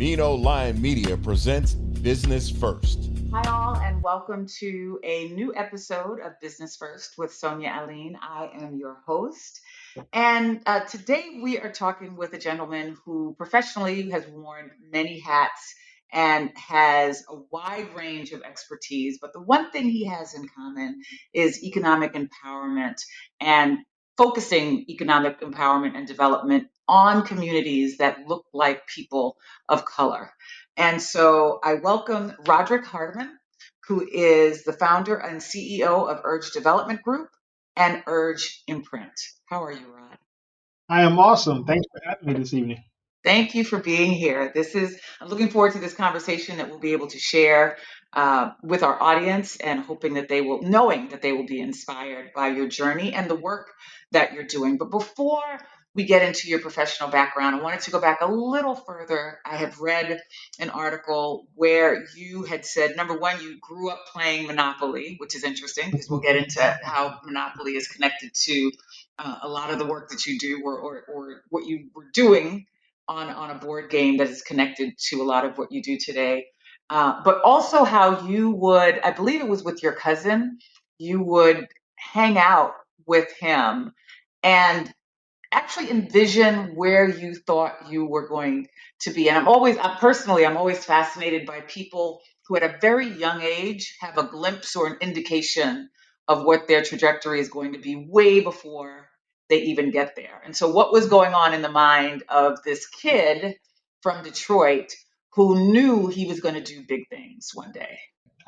Mino Lion Media presents Business First. Hi, all, and welcome to a new episode of Business First with Sonia Aline. I am your host. And today we are talking with a gentleman who professionally has worn many hats and has a wide range of expertise. But the one thing he has in common is economic empowerment and focusing economic empowerment and development on communities that look like people of color. And so I welcome Roderick Hardamon, who is the founder and CEO of Urge Development Group and Urge Imprint. How are you, Rod? I am awesome. Thanks for having me this evening. Thank you for being here. I'm looking forward to this conversation that we'll be able to share with our audience and knowing that they will be inspired by your journey and the work that you're doing. But before we get into your professional background, I wanted to go back a little further. I have read an article where you had said, number one, you grew up playing Monopoly, which is interesting because we'll get into how Monopoly is connected to a lot of the work that you do or what you were doing on a board game that is connected to a lot of what you do today. But also how you would, I believe it was with your cousin, you would hang out with him and actually envision where you thought you were going to be. And I'm always fascinated by people who at a very young age have a glimpse or an indication of what their trajectory is going to be way before they even get there. And so what was going on in the mind of this kid from Detroit who knew he was going to do big things one day?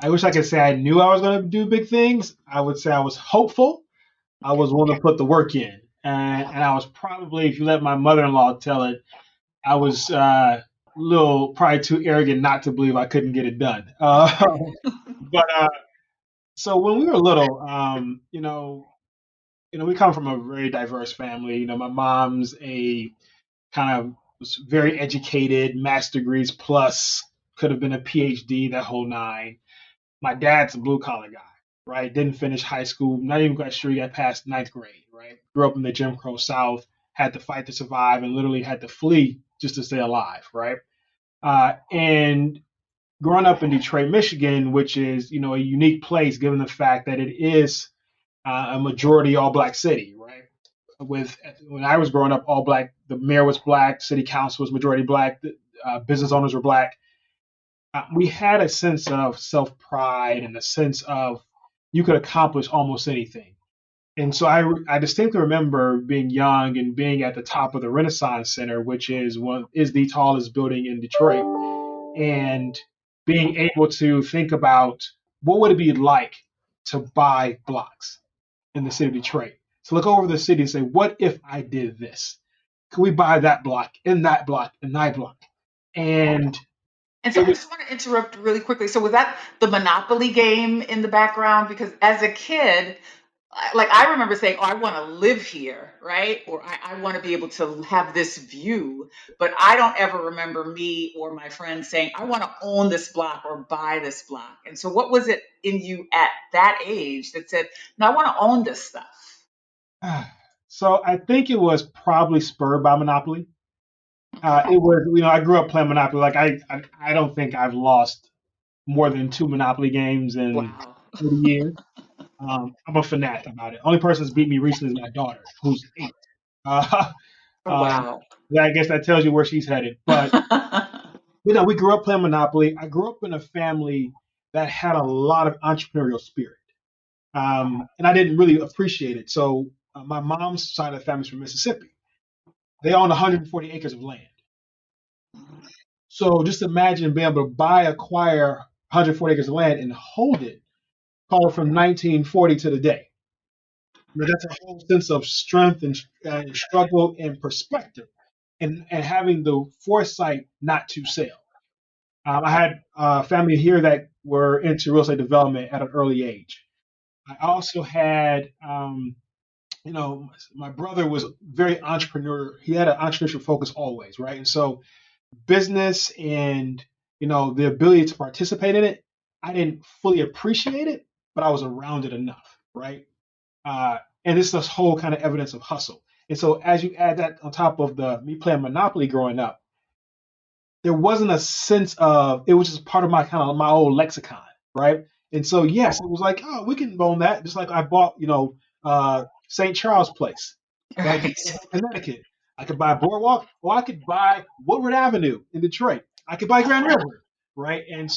I wish I could say I knew I was going to do big things. I would say I was hopeful. I was willing to put the work in. And I was probably, if you let my mother-in-law tell it, I was probably too arrogant not to believe I couldn't get it done. So when we were little, we come from a very diverse family. My mom's a kind of was very educated, master degrees plus, could have been a PhD, that whole nine. My dad's a blue collar guy, right? Didn't finish high school, not even quite sure he got past ninth grade, right? Grew up in the Jim Crow South, had to fight to survive, and literally had to flee just to stay alive, right? And growing up in Detroit, Michigan, which is a unique place given the fact that it is a majority all black city, right? When I was growing up, all black. The mayor was black, city council was majority black, business owners were black. We had a sense of self pride and a sense of you could accomplish almost anything. And so I distinctly remember being young and being at the top of the Renaissance Center, which is the tallest building in Detroit, and being able to think about what would it be like to buy blocks in the city of Detroit. So look over the city and say, what if I did this? Could we buy that block and that block and that block? And so I just want to interrupt really quickly. So was that the Monopoly game in the background? Because as a kid, like I remember saying, oh, I want to live here, right? Or I want to be able to have this view. But I don't ever remember me or my friends saying, I want to own this block or buy this block. And so what was it in you at that age that said, no, I want to own this stuff? So I think it was probably spurred by Monopoly. It was, I grew up playing Monopoly. Like I don't think I've lost more than 2 Monopoly games in 30 years. I'm a fanatic about it. Only person that's beat me recently is my daughter, who's 8. Wow. I guess that tells you where she's headed. But we grew up playing Monopoly. I grew up in a family that had a lot of entrepreneurial spirit, and I didn't really appreciate it. So my mom's side of the family is from Mississippi. They own 140 acres of land. So just imagine being able to acquire 140 acres of land and hold it, call it from 1940 to the day. That's a whole sense of strength and struggle and perspective, and having the foresight not to sell. I had a family here that were into real estate development at an early age. I also had, my brother was very entrepreneur. He had an entrepreneurial focus always, right? And so business and, the ability to participate in it, I didn't fully appreciate it, but I was around it enough, right? And it's this whole kind of evidence of hustle. And so as you add that on top of me playing Monopoly growing up, there wasn't a sense of, it was just part of my kind of my old lexicon, right? And so yes, it was like, oh, we can own that. Just like I bought, St. Charles Place, right, Right. in Connecticut. I could buy Boardwalk, or I could buy Woodward Avenue in Detroit. I could buy Grand River, right? And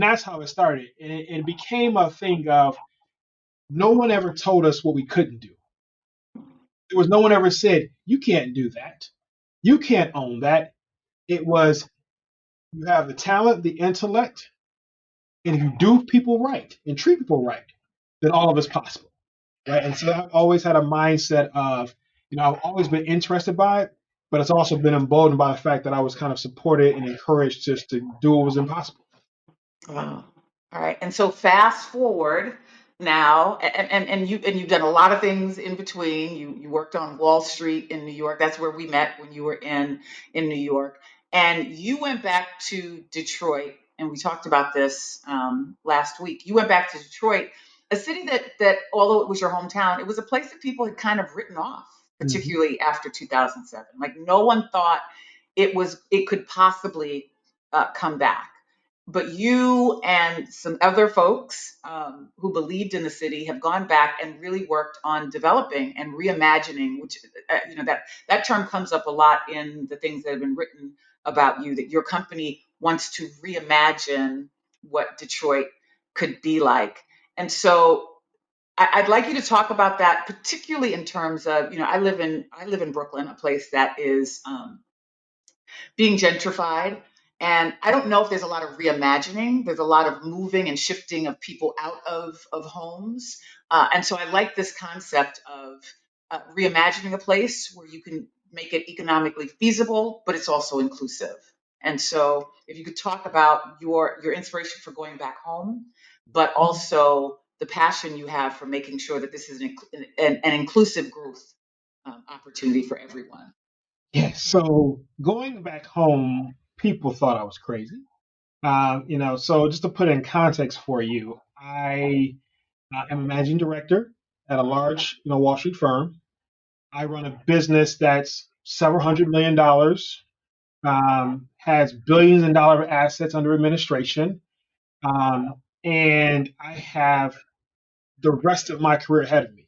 that's how it started. And it became a thing of no one ever told us what we couldn't do. There was no one ever said, you can't do that. You can't own that. It was, you have the talent, the intellect, and if you do people right and treat people right, then all of it's possible. Right. And so I've always had a mindset of, I've always been interested by it, but it's also been emboldened by the fact that I was kind of supported and encouraged just to do what was impossible. Wow. All right. And so fast forward now, and you've done a lot of things in between. You worked on Wall Street in New York. That's where we met when you were in New York. And you went back to Detroit, and we talked about this last week. You went back to Detroit, a city that although it was your hometown, it was a place that people had kind of written off, Mm-hmm. particularly after 2007. Like no one thought it could possibly come back, but you and some other folks who believed in the city have gone back and really worked on developing and reimagining, which that term comes up a lot in the things that have been written about you, that your company wants to reimagine what Detroit could be like. And so I'd like you to talk about that, particularly in terms of, I live in Brooklyn, a place that is being gentrified. And I don't know if there's a lot of reimagining. There's a lot of moving and shifting of people out of homes. And so I like this concept of reimagining a place where you can make it economically feasible, but it's also inclusive. And so if you could talk about your inspiration for going back home, but also the passion you have for making sure that this is an inclusive growth opportunity for everyone. Yes. So going back home, people thought I was crazy. So just to put it in context for you, I am a managing director at a large, Wall Street firm. I run a business that's several $100 million, has billions in dollar assets under administration, and I have the rest of my career ahead of me.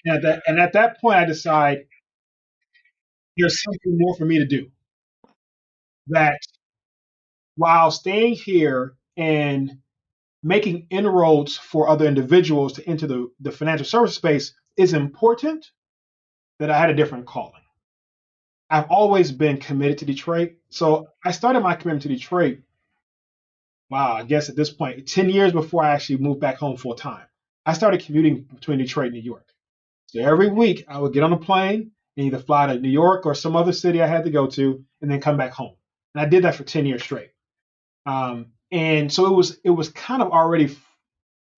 And at that point, I decide there's something more for me to do. That while staying here and making inroads for other individuals to enter the financial service space is important, that I had a different calling. I've always been committed to Detroit. So I started my commitment to Detroit, wow, I guess at this point, 10 years before I actually moved back home full time. I started commuting between Detroit and New York. So every week I would get on a plane and either fly to New York or some other city I had to go to and then come back home. And I did that for 10 years straight. And so it was kind of already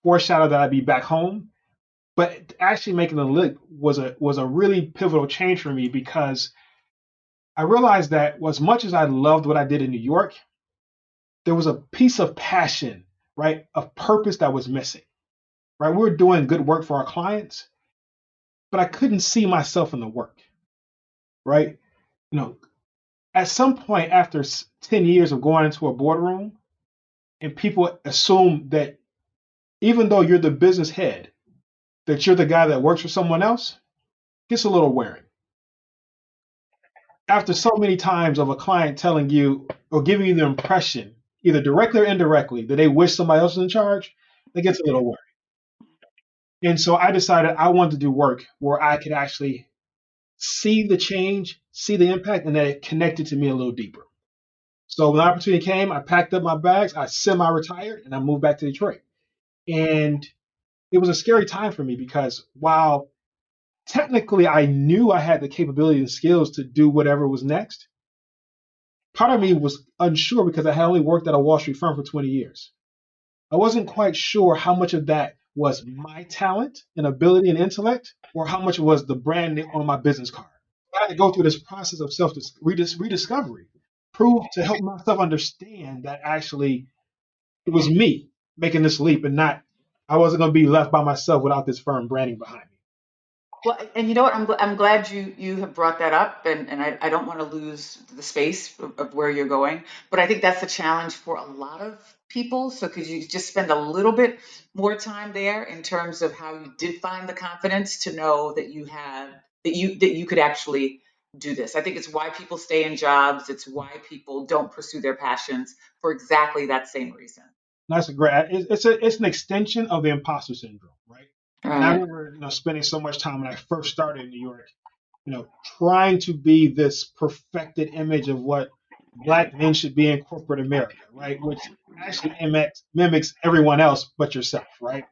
foreshadowed that I'd be back home. But actually making the leap was a really pivotal change for me because I realized that as much as I loved what I did in New York, there was a piece of passion, right, of purpose that was missing. Right, we were doing good work for our clients, but I couldn't see myself in the work. Right, you know, at some point after 10 years of going into a boardroom, and people assume that even though you're the business head, that you're the guy that works for someone else, gets a little wearing. After so many times of a client telling you or giving you the impression, either directly or indirectly, that they wish somebody else was in charge, that gets a little worried. And so I decided I wanted to do work where I could actually see the change, see the impact, and that it connected to me a little deeper. So when the opportunity came, I packed up my bags, I semi-retired, and I moved back to Detroit. And it was a scary time for me because while technically I knew I had the capability and skills to do whatever was next, part of me was unsure because I had only worked at a Wall Street firm for 20 years. I wasn't quite sure how much of that was my talent and ability and intellect, or how much was the branding on my business card. I had to go through this process of self rediscovery, prove to help myself understand that actually it was me making this leap and not, I wasn't going to be left by myself without this firm branding behind me. Well, and you know what? I'm glad you have brought that up, and I don't want to lose the space of where you're going, but I think that's a challenge for a lot of people. So could you just spend a little bit more time there in terms of how you did find the confidence to know that you could actually do this? I think it's why people stay in jobs. It's why people don't pursue their passions for exactly that same reason. That's a great. It's an extension of the imposter syndrome, right? And I Right. remember, spending so much time when I first started in New York, trying to be this perfected image of what black men should be in corporate America, right? Which actually mimics everyone else but yourself, right?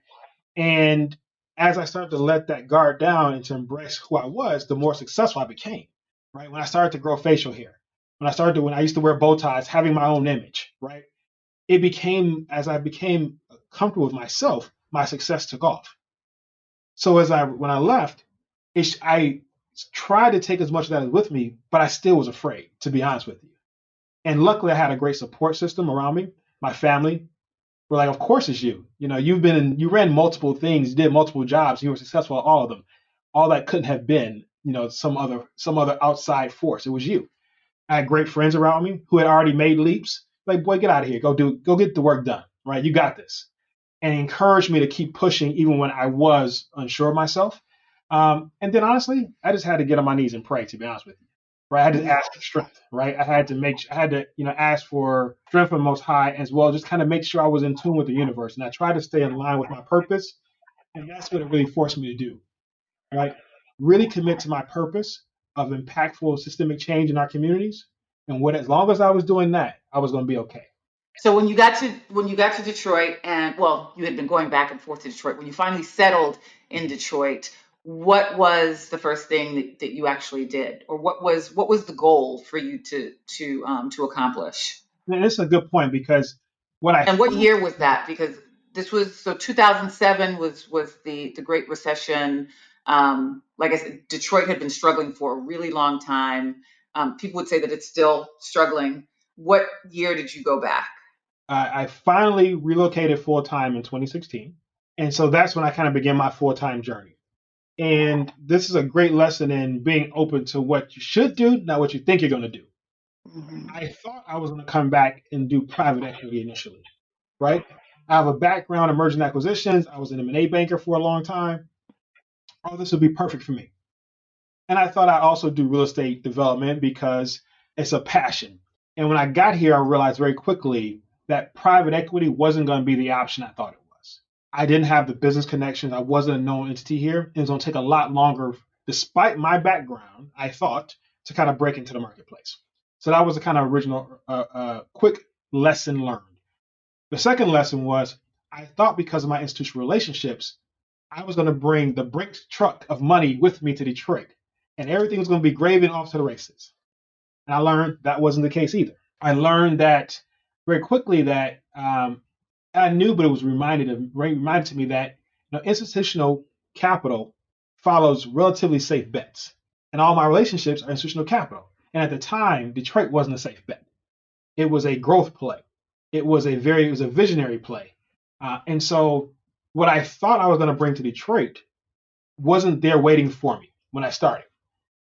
And as I started to let that guard down and to embrace who I was, the more successful I became, right? When I started to grow facial hair, when I used to wear bow ties, having my own image, right? It became, as I became comfortable with myself, my success took off. So when I left, I tried to take as much of that with me, but I still was afraid, to be honest with you. And luckily, I had a great support system around me. My family were like, "Of course it's you. You ran multiple things, you did multiple jobs, you were successful at all of them. All that couldn't have been, some other outside force. It was you." I had great friends around me who had already made leaps. Like, boy, get out of here. Go get the work done. Right? You got this. And encouraged me to keep pushing even when I was unsure of myself. And then honestly, I just had to get on my knees and pray, to be honest with you. Right? I had to ask for strength. Right? I had to, ask for strength from the Most High as well. Just kind of make sure I was in tune with the universe. And I tried to stay in line with my purpose. And that's what it really forced me to do. Right? Really commit to my purpose of impactful systemic change in our communities. And as long as I was doing that, I was going to be okay. So when you got to Detroit, and well, you had been going back and forth to Detroit. When you finally settled in Detroit, what was the first thing that you actually did, or what was the goal for you to accomplish? And this is a good point because what I And what found, year was that? Because this was so 2007 was the Great Recession. Like I said, Detroit had been struggling for a really long time. People would say that it's still struggling. What year did you go back? I finally relocated full time in 2016. And so that's when I kind of began my full time journey. And this is a great lesson in being open to what you should do, not what you think you're going to do. Mhm. I thought I was going to come back and do private equity initially, right? I have a background in merger and acquisitions. I was an M&A banker for a long time. Oh, this would be perfect for me. And I thought I'd also do real estate development because it's a passion. And when I got here, I realized very quickly that private equity wasn't going to be the option I thought it was. I didn't have the business connections. I wasn't a known entity here. It was going to take a lot longer, despite my background, I thought, to kind of break into the marketplace. So that was the kind of original, quick lesson learned. The second lesson was I thought because of my institutional relationships, I was going to bring the Brinks truck of money with me to Detroit, and everything was going to be gravy and off to the races. And I learned that wasn't the case either. I learned that very quickly that I knew, but it was reminded to me that institutional capital follows relatively safe bets, and all my relationships are institutional capital. And at the time, Detroit wasn't a safe bet. It was a growth play. It was a visionary play. And so what I thought I was going to bring to Detroit wasn't there waiting for me when I started.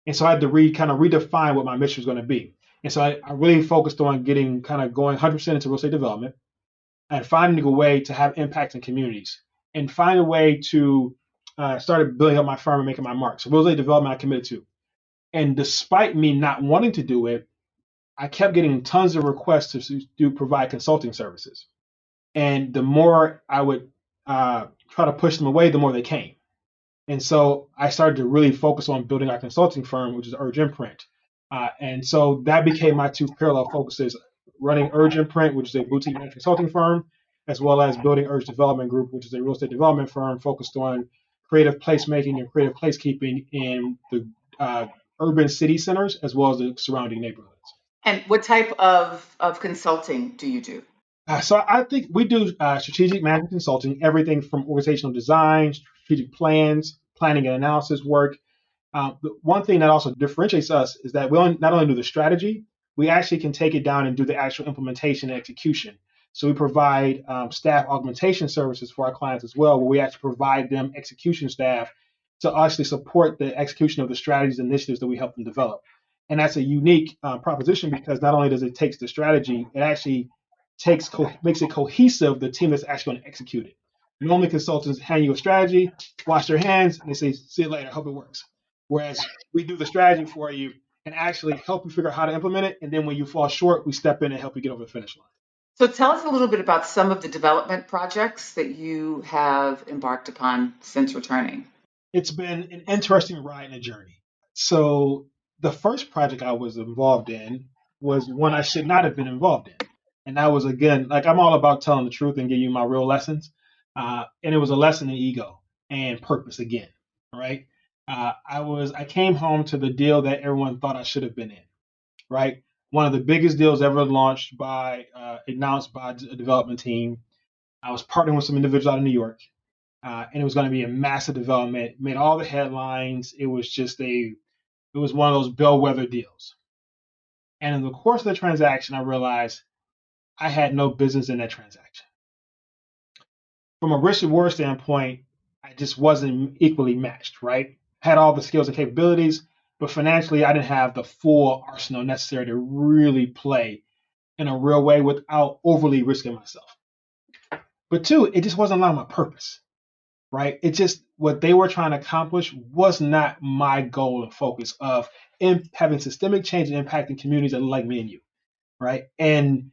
And so I had to kind of redefine what my mission was going to be. And so I really focused on getting kind of going 100% into real estate development and finding a way to have impact in communities and find a way to started building up my firm and making my mark. So real estate development I committed to. And despite me not wanting to do it, I kept getting tons of requests to provide consulting services. And the more I would try to push them away, the more they came. And so I started to really focus on building our consulting firm, which is Urge Imprint. And so that became my two parallel focuses, running Urge Imprint, which is a boutique management consulting firm, as well as building Urge Development Group, which is a real estate development firm focused on creative placemaking and creative placekeeping in the urban city centers, as well as the surrounding neighborhoods. And what type of consulting do you do? So I think we do strategic management consulting, everything from organizational design, strategic plans, planning and analysis work. The one thing that also differentiates us is that not only do the strategy, we actually can take it down and do the actual implementation and execution. So we provide staff augmentation services for our clients as well, where we actually provide them execution staff to actually support the execution of the strategies and initiatives that we help them develop. And that's a unique proposition because not only does it take the strategy, it actually makes it cohesive, the team that's actually going to execute it. Normally, consultants hand you a strategy, wash their hands, and they say, see you later, hope it works. Whereas we do the strategy for you and actually help you figure out how to implement it. And then when you fall short, we step in and help you get over the finish line. So tell us a little bit about some of the development projects that you have embarked upon since returning. It's been an interesting ride and a journey. So the first project I was involved in was one I should not have been involved in. And that was, again, like I'm all about telling the truth and giving you my real lessons. And it was a lesson in ego and purpose again, right? I came home to the deal that everyone thought I should have been in, right? One of the biggest deals ever announced by a development team. I was partnering with some individuals out of New York, and it was going to be a massive development. Made all the headlines. It was one of those bellwether deals. And in the course of the transaction, I realized I had no business in that transaction. From a risk reward standpoint, I just wasn't equally matched, right? Had all the skills and capabilities, but financially, I didn't have the full arsenal necessary to really play in a real way without overly risking myself. But two, it just wasn't aligned with my purpose, right? It just, what they were trying to accomplish was not my goal and focus of having systemic change and impacting communities that look like me and you, right? And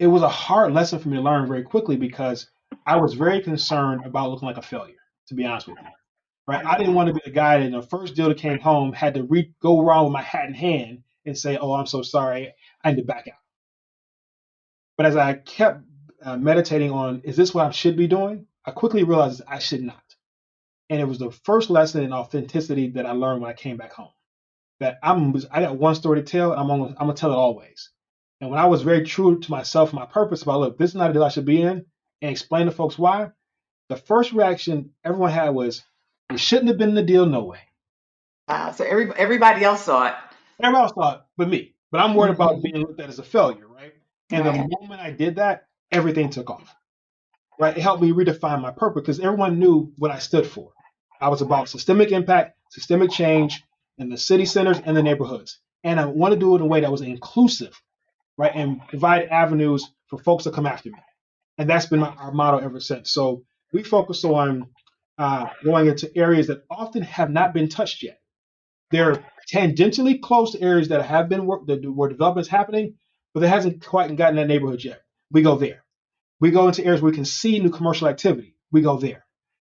it was a hard lesson for me to learn very quickly because I was very concerned about looking like a failure, to be honest with you, right? I didn't want to be the guy that in the first deal that came home had to go around with my hat in hand and say, oh, I'm so sorry, I need to back out. But as I kept meditating on, is this what I should be doing? I quickly realized I should not. And it was the first lesson in authenticity that I learned when I came back home. That I got one story to tell, and I'm gonna tell it always. And when I was very true to myself and my purpose about, look, this is not a deal I should be in, and explain to folks why, the first reaction everyone had was, it shouldn't have been the deal, no way. Wow. So everybody else saw it. Everyone else thought, but me. But I'm worried about Mhm. being looked at as a failure, right? And the Right. moment I did that, everything took off. Right? It helped me redefine my purpose because everyone knew what I stood for. I was about systemic impact, systemic change in the city centers and the neighborhoods. And I want to do it in a way that was inclusive, right? And provide avenues for folks to come after me. And that's been our motto ever since. So we focus on going into areas that often have not been touched yet. They're tangentially close to areas that have been where development is happening, but it hasn't quite gotten that neighborhood yet. We go there. We go into areas where we can see new commercial activity. We go there.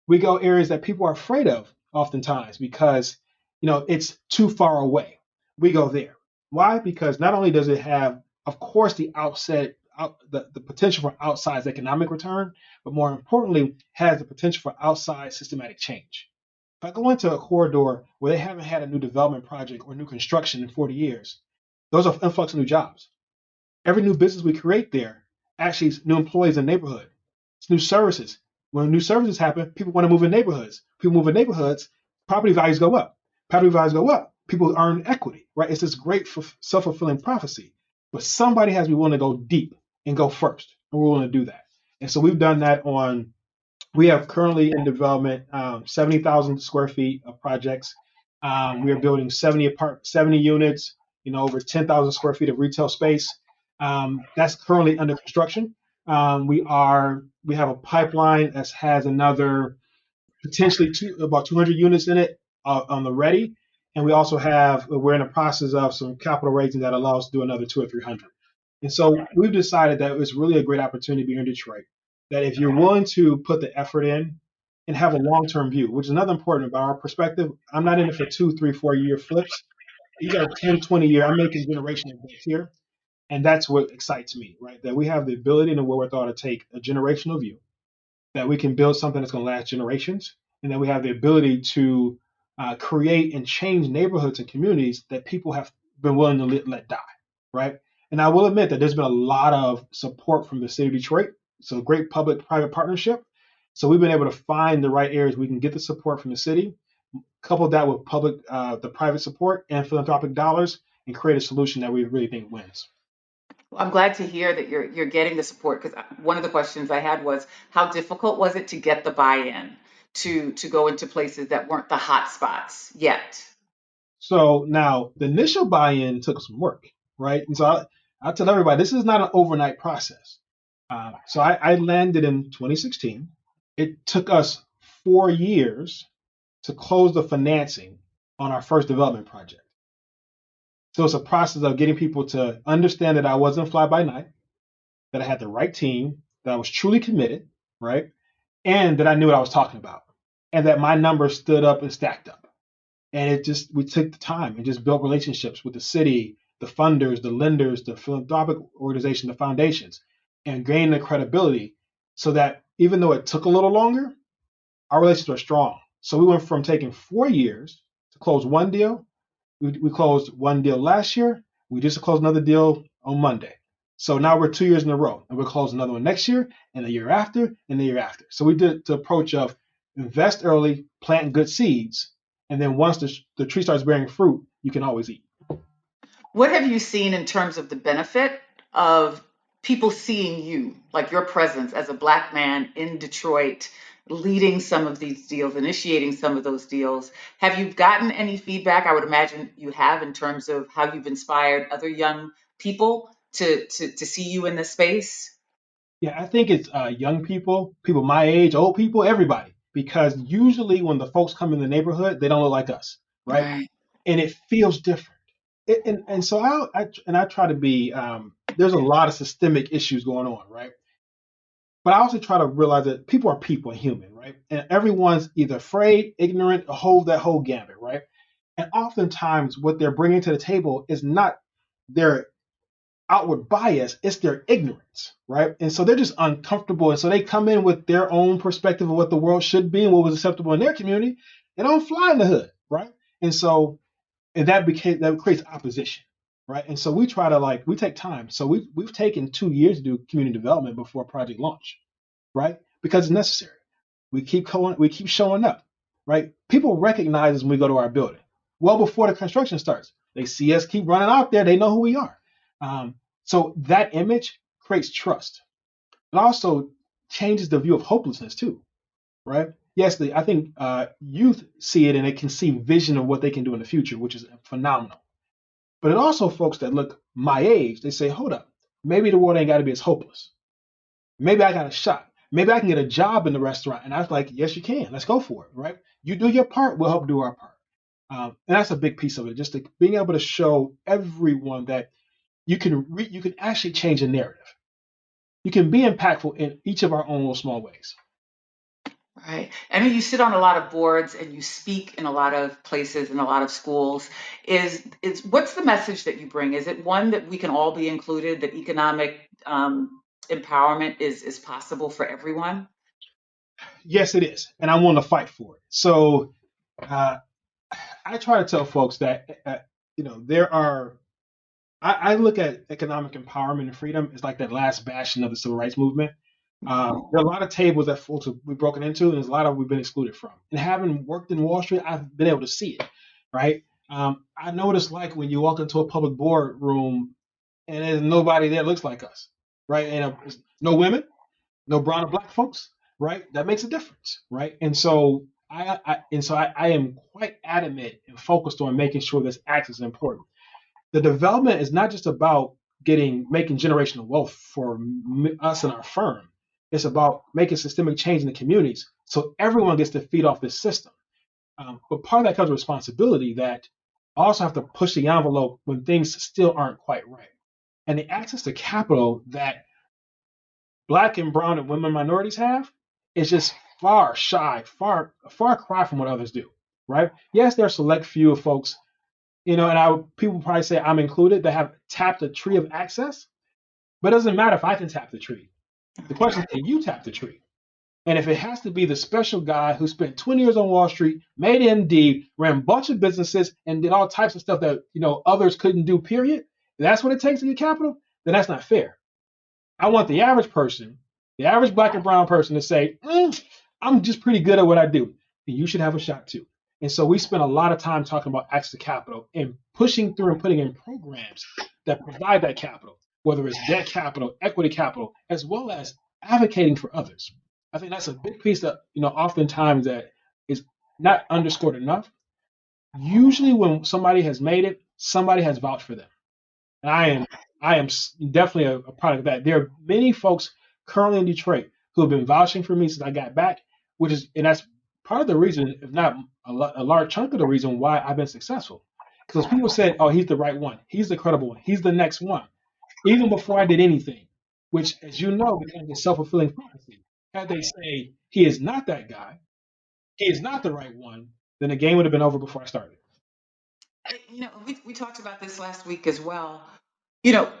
We go areas that people are afraid of oftentimes because it's too far away. We go there. Why? Because not only does it have, of course, the potential for outsized economic return, but more importantly, has the potential for outsized systematic change. If I go into a corridor where they haven't had a new development project or new construction in 40 years, those are influx of new jobs. Every new business we create there actually is new employees in the neighborhood. It's new services. When new services happen, people want to move in neighborhoods. People move in neighborhoods, property values go up. Property values go up. People earn equity, right? It's this great self-fulfilling prophecy. But somebody has to be willing to go deep and go first. And we're willing to do that. And so we've done that we have currently in development 70,000 square feet of projects. We are building 70 units, over 10,000 square feet of retail space. That's currently under construction. We have a pipeline that has another potentially about 200 units in it on the ready, and we're in the process of some capital raising that allows us to do another 200 or 300. And so we've decided that it's really a great opportunity to be here in Detroit. That if you're willing to put the effort in and have a long-term view, which is another important about our perspective, I'm not in it for 2, 3, 4 year flips. These are 10, 20 year. I'm making generational bets here. And that's what excites me, right? That we have the ability and the wherewithal to take a generational view, that we can build something that's going to last generations, and that we have the ability to create and change neighborhoods and communities that people have been willing to let die, right? And I will admit that there's been a lot of support from the city of Detroit. So great public-private partnership. So we've been able to find the right areas we can get the support from the city, couple that with the private support and philanthropic dollars, and create a solution that we really think wins. Well, I'm glad to hear that you're getting the support because one of the questions I had was how difficult was it to get the buy-in to go into places that weren't the hot spots yet? So now the initial buy-in took some work, right? And so I tell everybody this is not an overnight process. So I landed in 2016. It took us 4 years to close the financing on our first development project. So it's a process of getting people to understand that I wasn't fly by night, that I had the right team, that I was truly committed, right? And that I knew what I was talking about, and that my numbers stood up and stacked up. And we took the time and just built relationships with the city, the funders, the lenders, the philanthropic organization, the foundations, and gained the credibility so that even though it took a little longer, our relationships are strong. So we went from taking 4 years to close one deal. We closed one deal last year. We just closed another deal on Monday. So now we're 2 years in a row, and we'll close another one next year, and the year after, and the year after. So we did the approach of invest early, plant good seeds, and then once the tree starts bearing fruit, you can always eat. What have you seen in terms of the benefit of people seeing you, like your presence as a Black man in Detroit, leading some of these deals, initiating some of those deals? Have you gotten any feedback? I would imagine you have, in terms of how you've inspired other young people to see you in this space. Yeah, I think it's young people my age, old people, everybody. Because usually when the folks come in the neighborhood, they don't look like us, right? Right. And it feels different. And so I try to be. There's a lot of systemic issues going on, right? But I also try to realize that people are people and human, right? And everyone's either afraid, ignorant, or hold that whole gambit, right? And oftentimes, what they're bringing to the table is not their outward bias, it's their ignorance, right? And so they're just uncomfortable. And so they come in with their own perspective of what the world should be and what was acceptable in their community. They don't fly in the hood, right? And so that creates opposition, right? And so we try to we take time. So we've taken 2 years to do community development before project launch, right? Because it's necessary. We keep showing up, right? People recognize us when we go to our building. Well before the construction starts. They see us keep running out there, they know who we are. So that image creates trust. It also changes the view of hopelessness too, right? Yes, I think youth see it and they can see vision of what they can do in the future, which is phenomenal. But it also folks that look my age, they say, hold up, maybe the world ain't got to be as hopeless. Maybe I got a shot. Maybe I can get a job in the restaurant. And I was like, yes, you can. Let's go for it, right? You do your part, we'll help do our part. And that's a big piece of it, just being able to show everyone that you can actually change a narrative. You can be impactful in each of our own little small ways. Right. I know you sit on a lot of boards and you speak in a lot of places and a lot of schools. Is what's the message that you bring? Is it one that we can all be included, that economic empowerment is possible for everyone? Yes, it is, and I want to fight for it. So uh, I try to tell folks that there are. I look at economic empowerment and freedom as like that last bastion of the civil rights movement. There are a lot of tables that folks have been broken into, and there's a lot of we've been excluded from. And having worked in Wall Street, I've been able to see it, right? I know what it's like when you walk into a public boardroom and there's nobody there that looks like us, right? And no women, no brown or black folks, right? That makes a difference, right? And so I am quite adamant and focused on making sure this access is important. The development is not just about making generational wealth for us and our firm. It's about making systemic change in the communities so everyone gets to feed off this system. But part of that comes with responsibility that I also have to push the envelope when things still aren't quite right. And the access to capital that Black and brown and women minorities have is just far cry from what others do, right? Yes, there are select few of folks, and people probably say I'm included, that have tapped the tree of access, but it doesn't matter if I can tap the tree. The question is, can you tap the tree? And if it has to be the special guy who spent 20 years on Wall Street, made MD, ran a bunch of businesses, and did all types of stuff that others couldn't do, period, if that's what it takes to get capital, then that's not fair. I want the average person, the average Black and brown person, to say, I'm just pretty good at what I do. And you should have a shot too. And so we spend a lot of time talking about access to capital and pushing through and putting in programs that provide that capital, whether it's debt capital, equity capital, as well as advocating for others. I think that's a big piece that, oftentimes that is not underscored enough. Usually when somebody has made it, somebody has vouched for them. And I am definitely a product of that. There are many folks currently in Detroit who have been vouching for me since I got back, and that's part of the reason, if not a large chunk of the reason why I've been successful. Because people said, "Oh, he's the right one. He's the credible one. He's the next one," even before I did anything, which, as you know, becomes a self-fulfilling prophecy. Had they say he is not that guy, he is not the right one, then the game would have been over before I started. We talked about this last week as well. You know,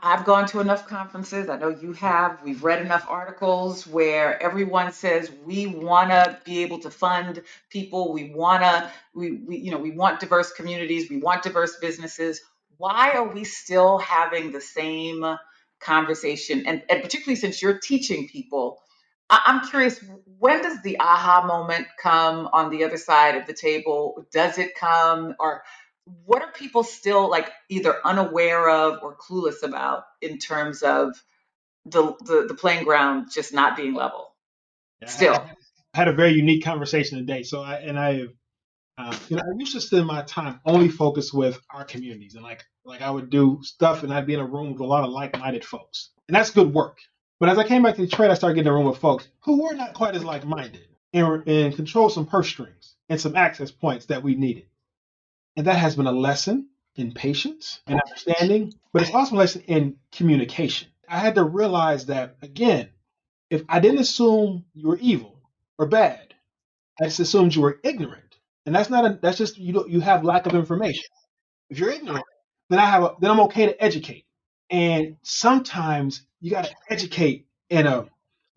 I've gone to enough conferences. I know you have. We've read enough articles where everyone says we want to be able to fund people. We want diverse communities. We want diverse businesses. Why are we still having the same conversation? And particularly since you're teaching people, I'm curious, when does the aha moment come on the other side of the table? Does it come, or what are people still like either unaware of or clueless about in terms of the playing ground just not being level Yeah, still? I had a very unique conversation today. I used to spend my time only focused with our communities, and like I would do stuff, and I'd be in a room with a lot of like-minded folks, and that's good work. But as I came back to Detroit, I started getting in a room with folks who were not quite as like-minded, and control some purse strings and some access points that we needed. And that has been a lesson in patience and understanding, but it's also a lesson in communication. I had to realize that, again, if I didn't assume you were evil or bad, I just assumed you were ignorant. And that's just you have lack of information. If you're ignorant, then I'm okay to educate. And sometimes you got to educate in a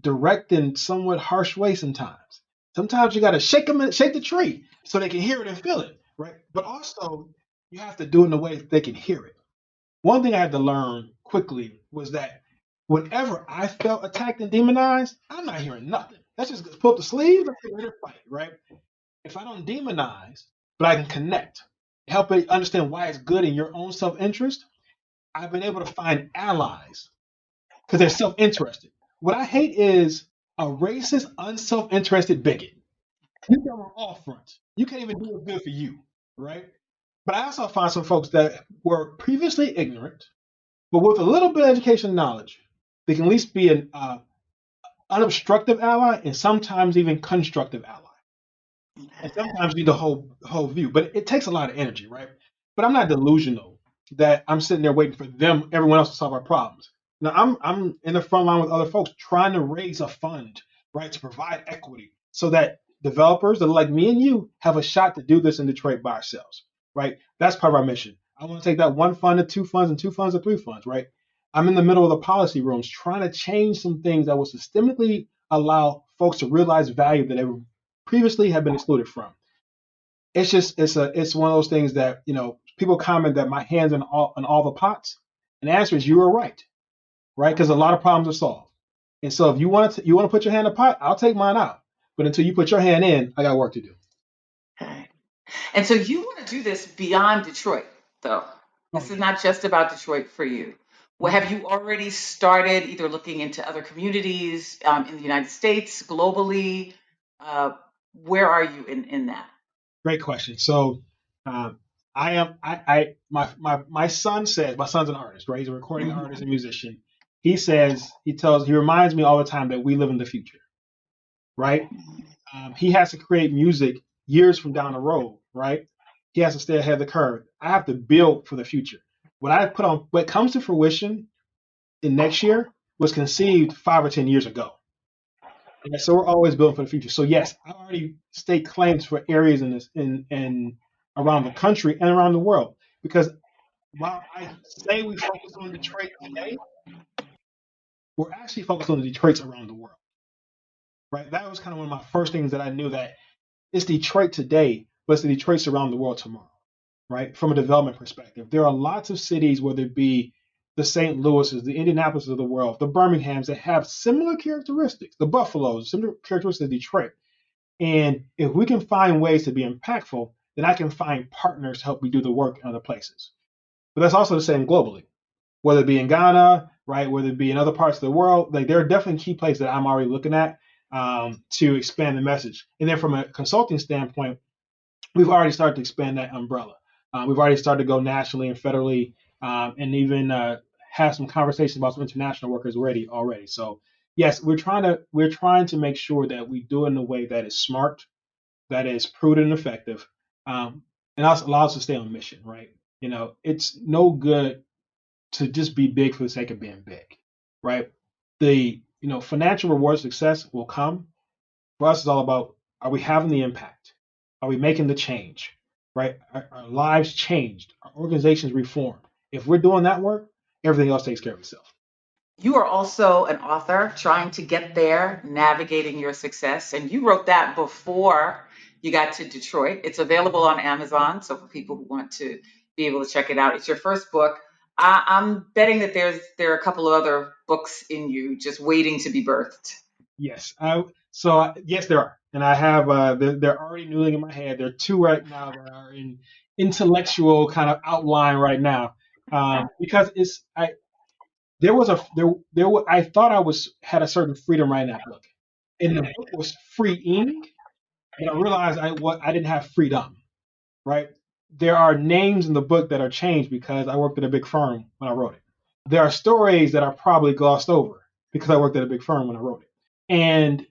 direct and somewhat harsh way sometimes. Sometimes you got to shake the tree so they can hear it and feel it, right? But also, you have to do it in a way that they can hear it. One thing I had to learn quickly was that whenever I felt attacked and demonized, I'm not hearing nothing. Let's just pull up the sleeves and let her fight, right? If I don't demonize, but I can connect, help it understand why it's good in your own self-interest, I've been able to find allies because they're self-interested. What I hate is a racist, unself-interested bigot. You come on all fronts. You can't even do what's good for you, right? But I also find some folks that were previously ignorant, but with a little bit of education and knowledge, they can at least be an unobstructive ally and sometimes even constructive ally. And sometimes you need the whole view, but it takes a lot of energy, right? But I'm not delusional that I'm sitting there waiting for everyone else to solve our problems. Now I'm in the front line with other folks trying to raise a fund, right, to provide equity so that developers that are like me and you have a shot to do this in Detroit by ourselves, right? That's part of our mission. I want to take that one fund to two funds and two funds to three funds, right? I'm in the middle of the policy rooms trying to change some things that will systemically allow folks to realize value that they previously have been excluded from. It's one of those things that people comment that my hands in all the pots, and the answer is you are right, right? Because a lot of problems are solved, and so if you want to put your hand in the pot, I'll take mine out. But until you put your hand in, I got work to do. Okay. And so you want to do this beyond Detroit, though. Oh This is yeah. not just about Detroit for you. Well, have you already started either looking into other communities in the United States, globally? Uh, where are you in that? Great question. So, I am my son says my son's an artist, right? He's a recording artist and musician. He reminds me all the time that we live in the future, right? He has to create music years from down the road, right? He has to stay ahead of the curve. I have to build for the future. What comes to fruition in next year was conceived 5 or 10 years ago. And so we're always building for the future. So yes, I already state claims for areas in this in around the country and around the world. Because while I say we focus on Detroit today, we're actually focused on the Detroits around the world. Right? That was kind of one of my first things that I knew that it's Detroit today, but it's the Detroits around the world tomorrow. Right? From a development perspective. There are lots of cities, whether it be the St. Louis's, the Indianapolis of the world, the Birminghams that have similar characteristics, the Buffaloes, similar characteristics of Detroit. And if we can find ways to be impactful, then I can find partners to help me do the work in other places. But that's also the same globally, whether it be in Ghana, right? Whether it be in other parts of the world, like there are definitely key places that I'm already looking at to expand the message. And then from a consulting standpoint, we've already started to expand that umbrella. We've already started to go nationally and federally, and even have some conversations about some international workers already. So yes, we're trying to make sure that we do it in a way that is smart, that is prudent and effective, and also allows us to stay on mission. Right? It's no good to just be big for the sake of being big. Right? The financial reward of success will come. For us, it's all about, are we having the impact? Are we making the change? Right? Our lives changed. Our organizations reformed. If we're doing that work, everything else takes care of itself. You are also an author trying to get there, navigating your success. And you wrote that before you got to Detroit. It's available on Amazon. So for people who want to be able to check it out, it's your first book. I'm betting that there are a couple of other books in you just waiting to be birthed. Yes. Yes, there are, and I have. They're already noodling in my head. There are two right now that are in intellectual kind of outline right now, because it's I there was a there was, I thought I was had a certain freedom writing that book, and the book was freeing, but I realized I didn't have freedom. Right? There are names in the book that are changed because I worked at a big firm when I wrote it. There are stories that are probably glossed over because I worked at a big firm when I wrote it. And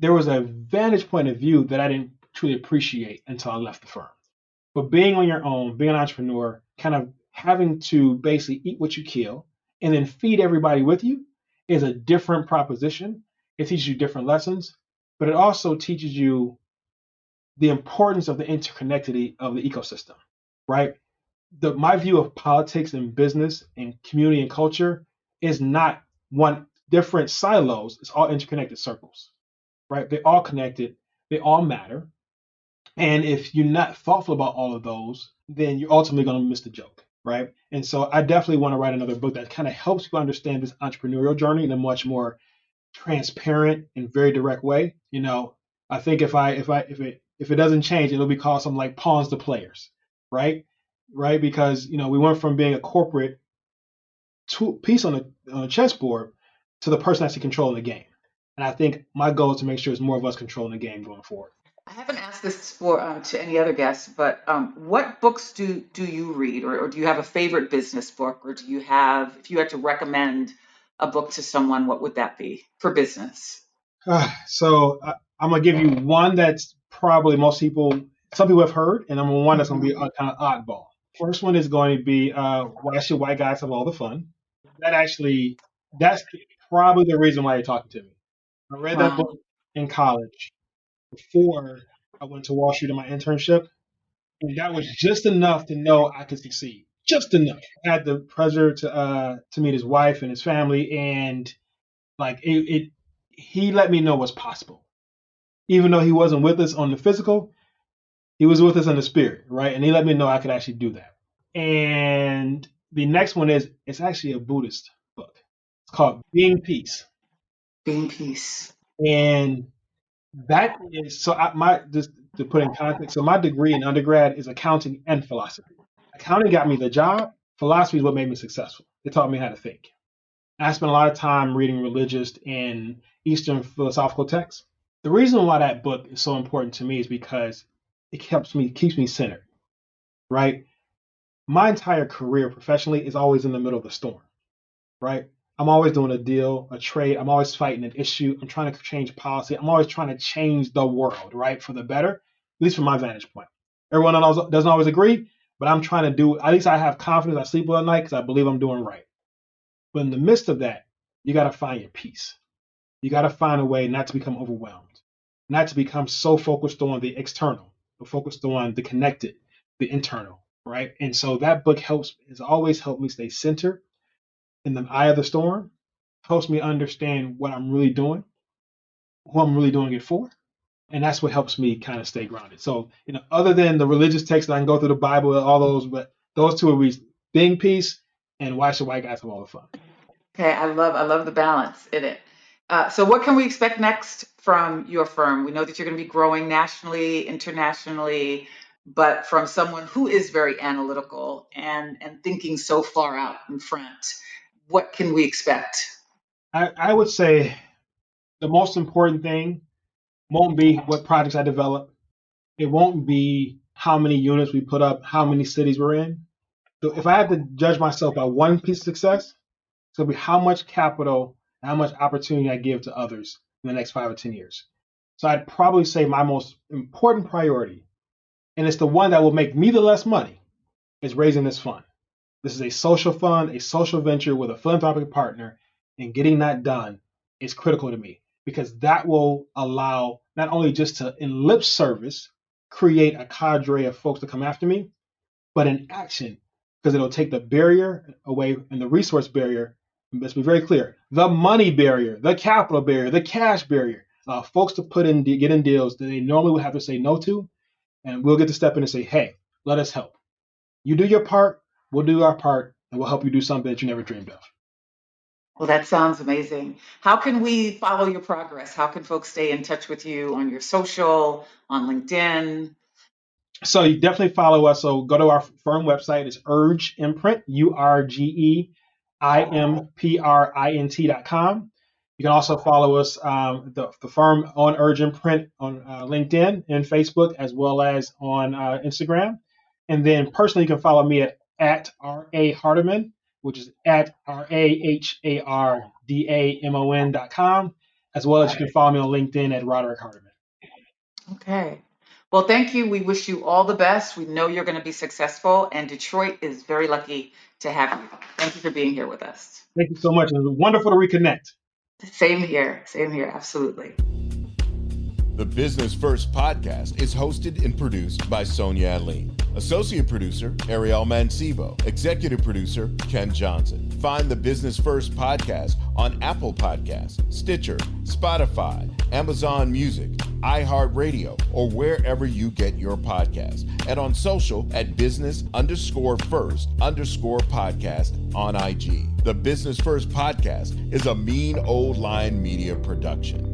there was a vantage point of view that I didn't truly appreciate until I left the firm. But being on your own, being an entrepreneur, kind of having to basically eat what you kill and then feed everybody with you is a different proposition. It teaches you different lessons, but it also teaches you the importance of the interconnectivity of the ecosystem, right? My view of politics and business and community and culture is not one different silos. It's all interconnected circles, right? They're all connected. They all matter. And if you're not thoughtful about all of those, then you're ultimately going to miss the joke, right? And so I definitely want to write another book that kind of helps you understand this entrepreneurial journey in a much more transparent and very direct way. I think if it doesn't change, it'll be called something like pawns to players, right? Right? Because we went from being a corporate piece on a chessboard to the person actually controlling the game. And I think my goal is to make sure it's more of us controlling the game going forward. I haven't asked this for to any other guests, but what books do you read, or do you have a favorite business book, or do you have, if you had to recommend a book to someone, what would that be for business? I'm gonna give you one that's probably some people have heard, and I'm one that's gonna be a kind of oddball. First one is going to be Why Should White Guys Have All the Fun? That's probably the reason why you're talking to me. I read that Wow. book in college before I went to Wall Street in my internship, and that was just enough to know I could succeed. Just enough. I had the pleasure to meet his wife and his family, and like he let me know what's possible. Even though he wasn't with us on the physical, he was with us in the spirit, right? And he let me know I could actually do that. And the next one it's actually a Buddhist book. It's called Being Peace. Being peace. And that is just to put in context. So my degree in undergrad is accounting and philosophy. Accounting got me the job. Philosophy is what made me successful. It taught me how to think. And I spent a lot of time reading religious and Eastern philosophical texts. The reason why that book is so important to me is because it keeps me centered, right? My entire career professionally is always in the middle of the storm, right? I'm always doing a deal, a trade. I'm always fighting an issue. I'm trying to change policy. I'm always trying to change the world, right, for the better, at least from my vantage point. Everyone else doesn't always agree, but I'm trying to do, at least I have confidence. I sleep well at night because I believe I'm doing right. But in the midst of that, you got to find your peace. You got to find a way not to become overwhelmed, not to become so focused on the external, but focused on the connected, the internal, right? And so that book has always helped me stay centered in the eye of the storm, helps me understand what I'm really doing, who I'm really doing it for. And that's what helps me kind of stay grounded. So, other than the religious texts that I can go through the Bible and all those, but those two are reasons: Being Peace and Why Should White Guys Have All the Fun? Okay, I love the balance in it. So what can we expect next from your firm? We know that you're going to be growing nationally, internationally, but from someone who is very analytical and thinking so far out in front, what can we expect? I would say the most important thing won't be what projects I develop. It won't be how many units we put up, how many cities we're in. So if I had to judge myself by one piece of success, it's going to be how much capital and how much opportunity I give to others in the next 5 or 10 years. So I'd probably say my most important priority, and it's the one that will make me the less money, is raising this fund. This is a social fund, a social venture with a philanthropic partner, and getting that done is critical to me because that will allow not only just to, in lip service, create a cadre of folks to come after me, but in action, because it'll take the barrier away and the resource barrier. Let's be very clear: the money barrier, the capital barrier, the cash barrier. Folks to get in deals that they normally would have to say no to, and we'll get to step in and say, "Hey, let us help. You do your part, we'll do our part, and we'll help you do something that you never dreamed of." Well, that sounds amazing. How can we follow your progress? How can folks stay in touch with you on your social, on LinkedIn? So you definitely follow us. So go to our firm website. It's Urge Imprint, URGEIMPRINT.com. You can also follow us, the firm on Urge Imprint on LinkedIn and Facebook, as well as on Instagram. And then personally, you can follow me at R.A. Hardamon, which is at RAHARDAMON.com, as well as you can follow me on LinkedIn at Roderick Hardamon. Okay. Well, thank you. We wish you all the best. We know you're going to be successful, and Detroit is very lucky to have you. Thank you for being here with us. Thank you so much. It was wonderful to reconnect. Same here. Same here. Absolutely. The Business First podcast is hosted and produced by Sonia Aline. Associate producer, Ariel Mancibo. Executive producer, Ken Johnson. Find the Business First podcast on Apple Podcasts, Stitcher, Spotify, Amazon Music, iHeartRadio, or wherever you get your podcasts. And on social at business_first_podcast on IG. The Business First podcast is a Mean Old Line Media production.